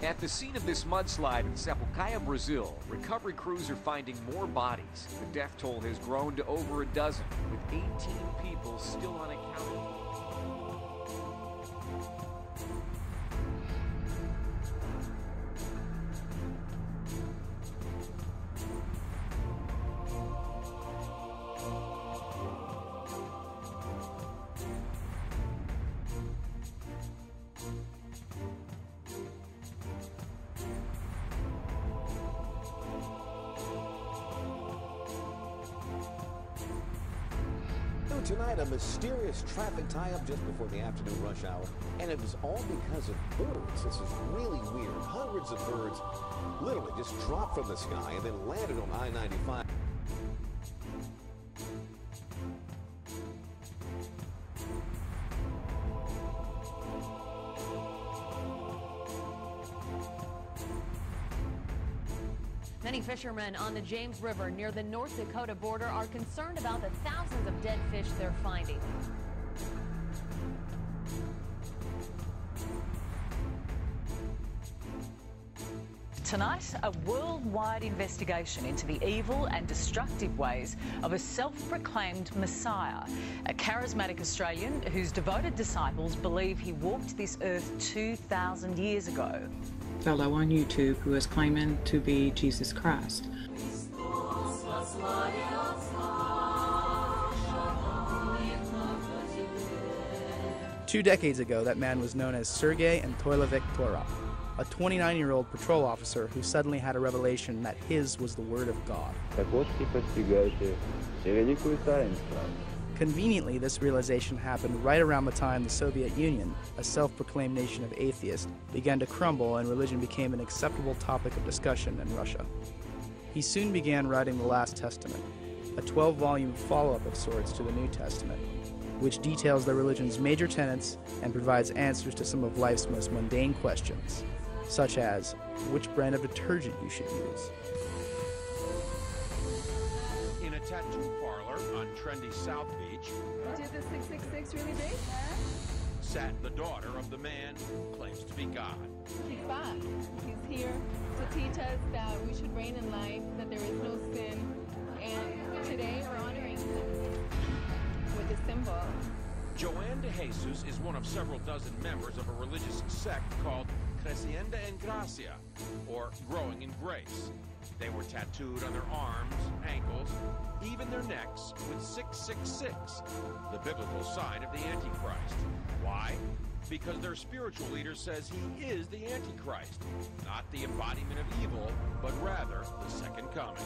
At the scene of this mudslide in Sapucaia, Brazil, recovery crews are finding more bodies. The death toll has grown to over a dozen, with 18 people still unaccounted for. Tonight, a mysterious traffic tie-up just before the afternoon rush hour, and it was all because of birds. This is really weird. Hundreds of birds literally just dropped from the sky and then landed on I-95. Many fishermen on the James River near the North Dakota border are concerned about the thousands of dead fish they're finding. Tonight, a worldwide investigation into the evil and destructive ways of a self-proclaimed Messiah, a charismatic Australian whose devoted disciples believe he walked this earth 2,000 years ago. Fellow on YouTube who is claiming to be Jesus Christ. 2 decades ago, that man was known as Sergei Anatolyevich Torov, a 29-year-old patrol officer who suddenly had a revelation that his was the word of God. Conveniently, this realization happened right around the time the Soviet Union, a self-proclaimed nation of atheists, began to crumble and religion became an acceptable topic of discussion in Russia. He soon began writing the Last Testament, a 12-volume follow-up of sorts to the New Testament, which details the religion's major tenets and provides answers to some of life's most mundane questions, such as which brand of detergent you should use. In a tattoo parlor on trendy South Beach, did the 666 really big? sat the daughter of the man who claims to be God. He's back. He's here to teach us that we should reign in life, that there is no sin, and today we're honoring him with a symbol. Joanne de Jesus is one of several dozen members of a religious sect called Creciendo en Gracia, or Growing in Grace. They were tattooed on their arms, ankles, even their necks with 666, the biblical sign of the Antichrist. Why? Because their spiritual leader says he is the Antichrist, not the embodiment of evil, but rather the second coming.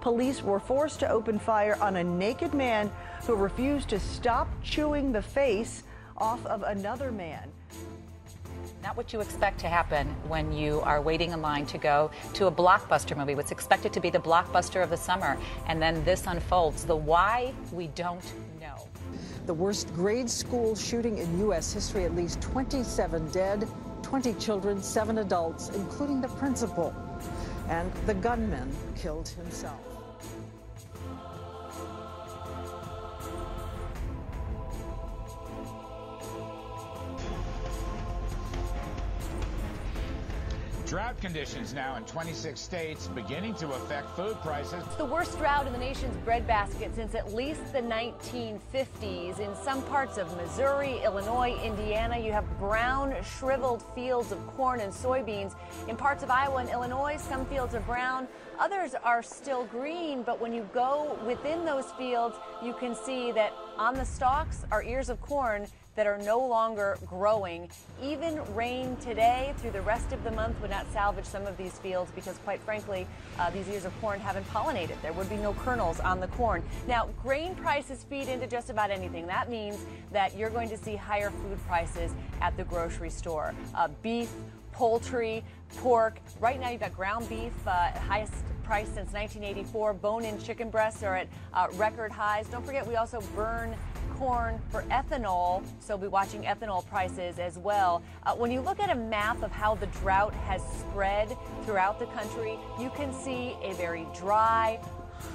Police were forced to open fire on a naked man who refused to stop chewing the face off of another man. Not what you expect to happen when you are waiting in line to go to a blockbuster movie, what's expected to be the blockbuster of the summer, and then this unfolds. The why, we don't know. The worst grade school shooting in U.S. history, at least 27 dead, 20 children, 7 adults, including the principal. And the gunman killed himself. Drought conditions now in 26 states beginning to affect food prices. It's the worst drought in the nation's breadbasket since at least the 1950s. In some parts of Missouri, Illinois, Indiana, you have brown, shriveled fields of corn and soybeans. In parts of Iowa and Illinois, some fields are brown, others are still green, but when you go within those fields, you can see that on the stalks are ears of corn that are no longer growing. Even rain today through the rest of the month would not salvage some of these fields because, quite frankly, these ears of corn haven't pollinated. There would be no kernels on the corn. Now, grain prices feed into just about anything. That means that you're going to see higher food prices at the grocery store. Beef, poultry, pork. Right now, you've got ground beef, highest price since 1984. Bone-in chicken breasts are at record highs. Don't forget, we also burn corn for ethanol, so we'll be watching ethanol prices as well. When you look at a map of how the drought has spread throughout the country, you can see a very dry,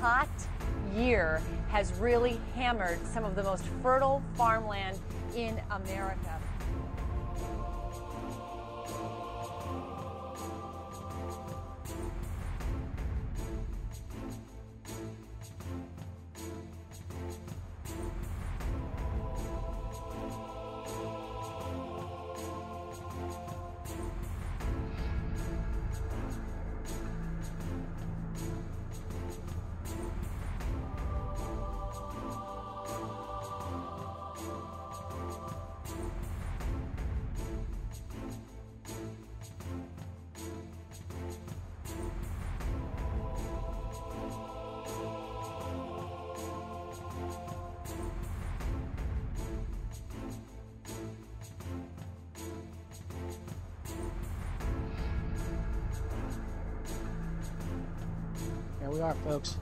hot year has really hammered some of the most fertile farmland in America. There we are, folks.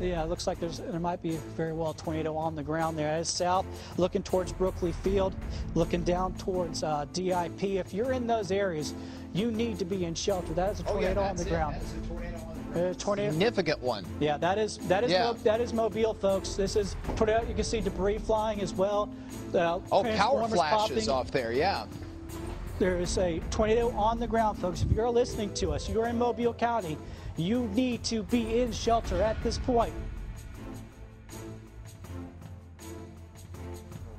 Yeah, it looks like there might be very well a tornado on the ground there. That is south, looking towards Brookley Field, looking down towards DIP. If you're in those areas, you need to be in shelter. That is a tornado on the ground. That is a tornado on the ground. Tornado. Significant one. Yeah, that is Mobile, folks. This is tornado. You can see debris flying as well. Power flashes off there. Yeah. There is a tornado on the ground, folks. If you're listening to us, you're in Mobile County, you need to be in shelter at this point.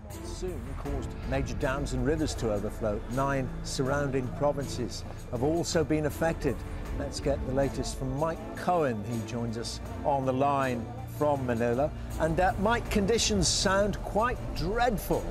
Monsoon caused major dams and rivers to overflow. 9 surrounding provinces have also been affected. Let's get the latest from Mike Cohen. He joins us on the line from Manila. And Mike, conditions sound quite dreadful.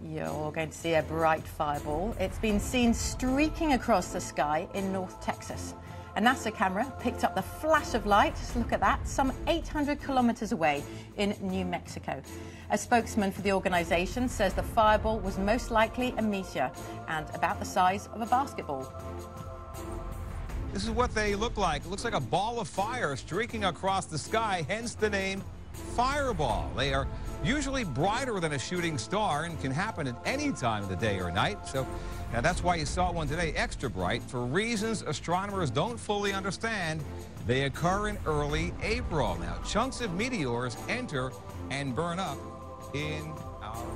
You're going to see a bright fireball. It's been seen streaking across the sky in North Texas. A NASA camera picked up the flash of light, just look at that, some 800 kilometers away in New Mexico. A spokesman for the organization says the fireball was most likely a meteor and about the size of a basketball. This is what they look like. It looks like a ball of fire streaking across the sky, hence the name Fireball. They are usually brighter than a shooting star and can happen at any time of the day or night. So now that's why you saw one today extra bright. For reasons astronomers don't fully understand, they occur in early April. Now, chunks of meteors enter and burn up in our atmosphere.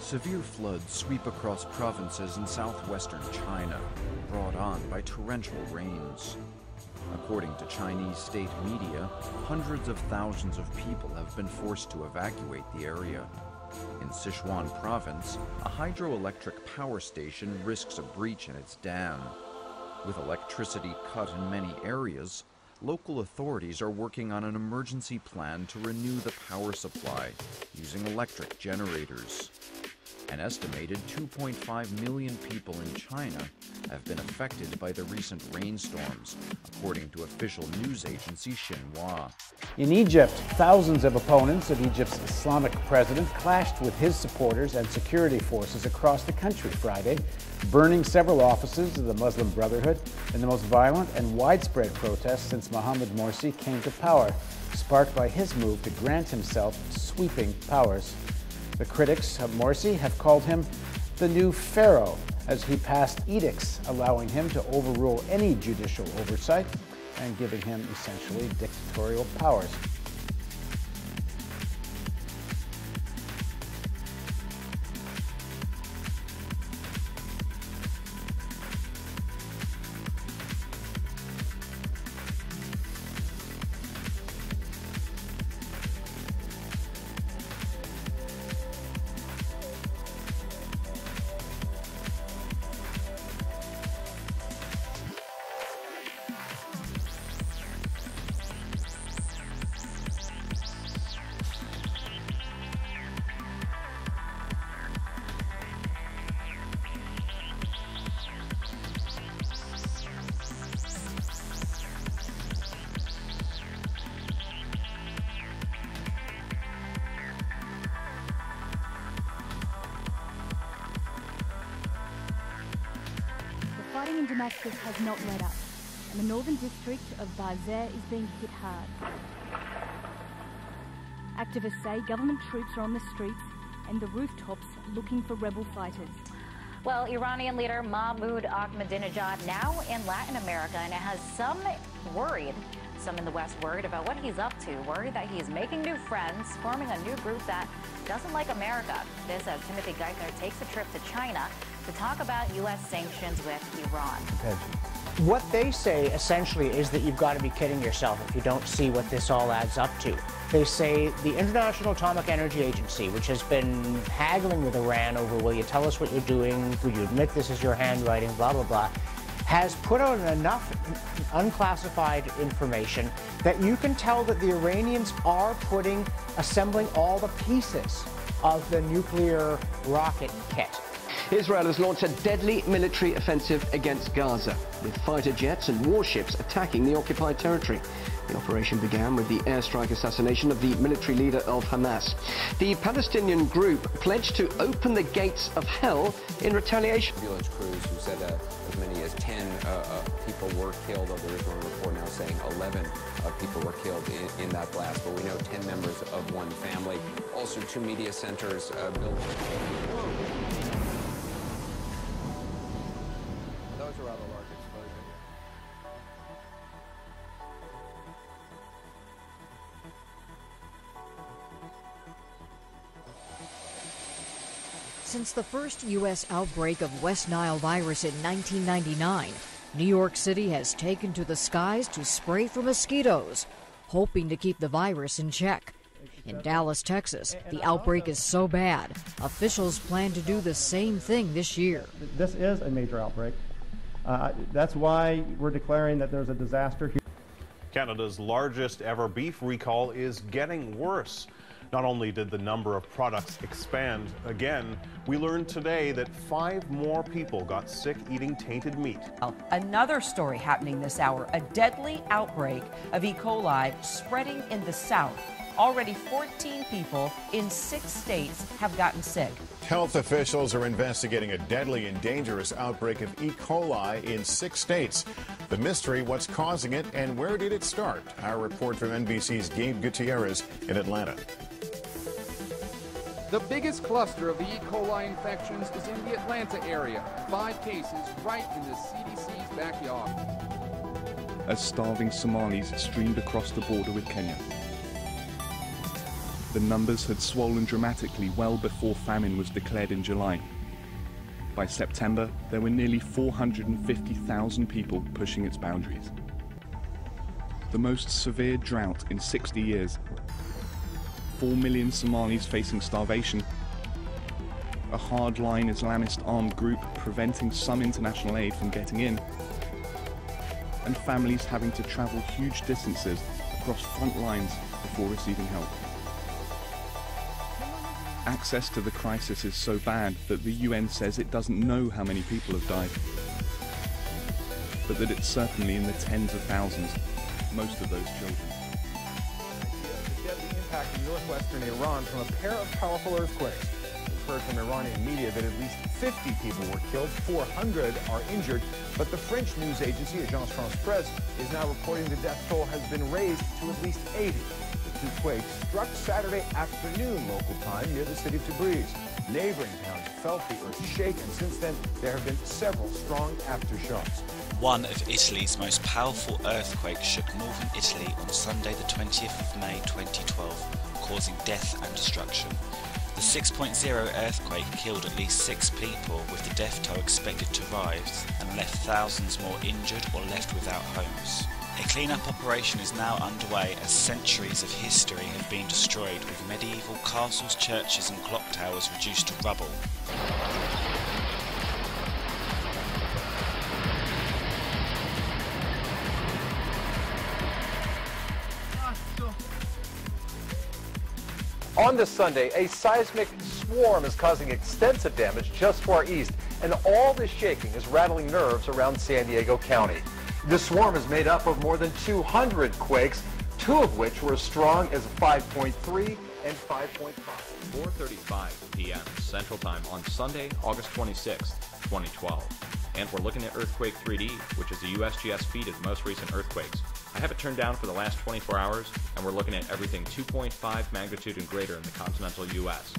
Severe floods sweep across provinces in southwestern China, brought on by torrential rains. According to Chinese state media, hundreds of thousands of people have been forced to evacuate the area. In Sichuan province, a hydroelectric power station risks a breach in its dam. With electricity cut in many areas, local authorities are working on an emergency plan to renew the power supply using electric generators. An estimated 2.5 million people in China have been affected by the recent rainstorms, according to official news agency Xinhua. In Egypt, thousands of opponents of Egypt's Islamic president clashed with his supporters and security forces across the country Friday, burning several offices of the Muslim Brotherhood in the most violent and widespread protest since Mohamed Morsi came to power, sparked by his move to grant himself sweeping powers. The critics of Morsi have called him the new pharaoh, as he passed edicts allowing him to overrule any judicial oversight and giving him essentially dictatorial powers. fighting in Damascus has not let up, and the northern district of Bazaar is being hit hard. Activists say government troops are on the streets and the rooftops looking for rebel fighters. Well, Iranian leader Mahmoud Ahmadinejad now in Latin America, and it has some worried, some in the West worried about what he's up to, worried that he's making new friends, forming a new group that doesn't like America. This as Timothy Geithner takes a trip to China to talk about U.S. sanctions with Iran. What they say essentially is that you've got to be kidding yourself if you don't see what this all adds up to. They say the International Atomic Energy Agency, which has been haggling with Iran over, will you tell us what you're doing, will you admit this is your handwriting, blah, blah, blah, has put out enough unclassified information that you can tell that the Iranians are assembling all the pieces of the nuclear rocket kit. Israel has launched a deadly military offensive against Gaza, with fighter jets and warships attacking the occupied territory. The operation began with the airstrike assassination of the military leader of Hamas. The Palestinian group pledged to open the gates of hell in retaliation. Ambulance crews who said as many as 10 people were killed, although there is one report now saying 11 people were killed in that blast. But we know 10 members of one family. Also, 2 media centers built. Those are rather large explosions. Since the first U.S. outbreak of West Nile virus in 1999, New York City has taken to the skies to spray for mosquitoes, hoping to keep the virus in check. In Dallas, Texas, the outbreak is so bad, officials plan to do the same thing this year. This is a major outbreak. That's why we're declaring that there's a disaster here. Canada's largest ever beef recall is getting worse. Not only did the number of products expand again, we learned today that 5 more people got sick eating tainted meat. Another story happening this hour, a deadly outbreak of E. coli spreading in the South. Already 14 people in 6 states have gotten sick. Health officials are investigating a deadly and dangerous outbreak of E. coli in 6 states. The mystery, what's causing it, and where did it start? Our report from NBC's Gabe Gutierrez in Atlanta. The biggest cluster of the E. coli infections is in the Atlanta area. 5 cases right in the CDC's backyard. As starving Somalis streamed across the border with Kenya. The numbers had swollen dramatically well before famine was declared in July. By September, there were nearly 450,000 people pushing its boundaries. The most severe drought in 60 years. 4 million Somalis facing starvation. A hardline Islamist armed group preventing some international aid from getting in. And families having to travel huge distances across front lines before receiving help. Access to the crisis is so bad that the UN says it doesn't know how many people have died, but that it's certainly in the tens of thousands, most of those children. The deadly impact in northwestern Iran from a pair of powerful earthquakes. We've heard from Iranian media that at least 50 people were killed, 400 are injured, but the French news agency, Agence France-Presse, is now reporting the death toll has been raised to at least 80. The 2 quakes struck Saturday afternoon local time near the city of Tabriz. Neighboring towns felt the earth shake, and since then there have been several strong aftershocks. One of Italy's most powerful earthquakes shook northern Italy on Sunday the 20th of May 2012, causing death and destruction. The 6.0 earthquake killed at least 6 people, with the death toll expected to rise, and left thousands more injured or left without homes. A clean-up operation is now underway as centuries of history have been destroyed, with medieval castles, churches and clock towers reduced to rubble. On this Sunday, a seismic swarm is causing extensive damage just to our east, and all this shaking is rattling nerves around San Diego County. This swarm is made up of more than 200 quakes, 2 of which were as strong as 5.3 and 5.5. 4:35 p.m. Central Time on Sunday, August 26, 2012. And we're looking at Earthquake 3D, which is the USGS feed of the most recent earthquakes. I have it turned down for the last 24 hours, and we're looking at everything 2.5 magnitude and greater in the continental U.S.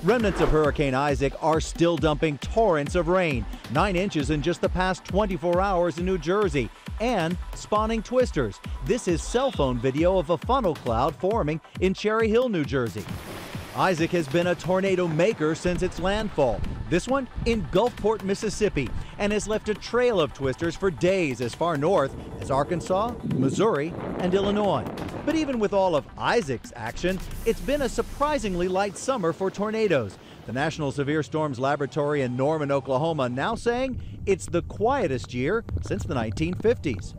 Remnants of Hurricane Isaac are still dumping torrents of rain, 9 inches in just the past 24 hours in New Jersey, and spawning twisters. This is cell phone video of a funnel cloud forming in Cherry Hill, New Jersey. Isaac has been a tornado maker since its landfall. This one in Gulfport, Mississippi, and has left a trail of twisters for days as far north as Arkansas, Missouri, and Illinois. But even with all of Isaac's action, it's been a surprisingly light summer for tornadoes. The National Severe Storms Laboratory in Norman, Oklahoma, now saying it's the quietest year since the 1950s.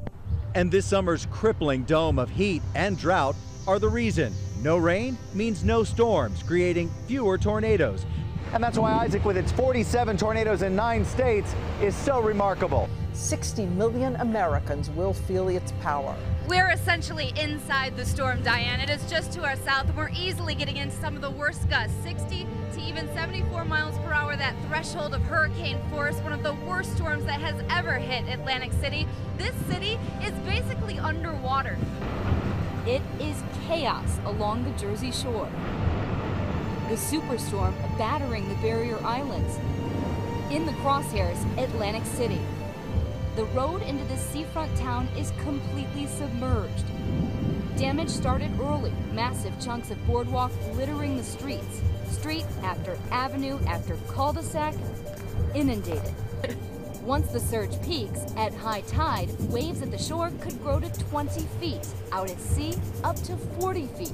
And this summer's crippling dome of heat and drought are the reason. No rain means no storms, creating fewer tornadoes. And that's why Isaac, with its 47 tornadoes in 9 states, is so remarkable. 60 million Americans will feel its power. We're essentially inside the storm, Diane. It is just to our south, and we're easily getting into some of the worst gusts, 60 to even 74 miles per hour, that threshold of hurricane force, one of the worst storms that has ever hit Atlantic City. This city is basically underwater. It is chaos along the Jersey Shore. The superstorm battering the barrier islands. In the crosshairs, Atlantic City. The road into this seafront town is completely submerged. Damage started early. Massive chunks of boardwalk littering the streets. Street after avenue after cul-de-sac, inundated. Once the surge peaks, at high tide, waves at the shore could grow to 20 feet. Out at sea, up to 40 feet.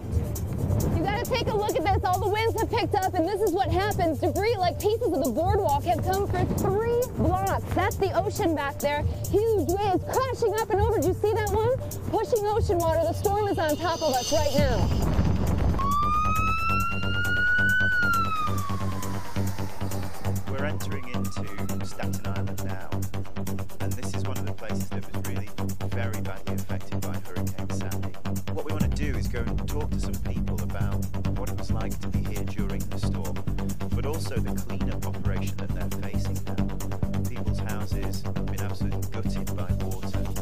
You gotta take a look at this. All the winds have picked up, and this is what happens. Debris, like pieces of the boardwalk, have come for 3 blocks. That's the ocean back there. Huge waves crashing up and over. Do you see that one? Pushing ocean water. The storm is on top of us right now. We're entering into Staten Island now, and this is one of the places that was really very badly affected by Hurricane Sandy. What we want to do is go and talk to some people about what it was like to be here during the storm, but also the cleanup operation that they're facing now. People's houses have been absolutely gutted by water.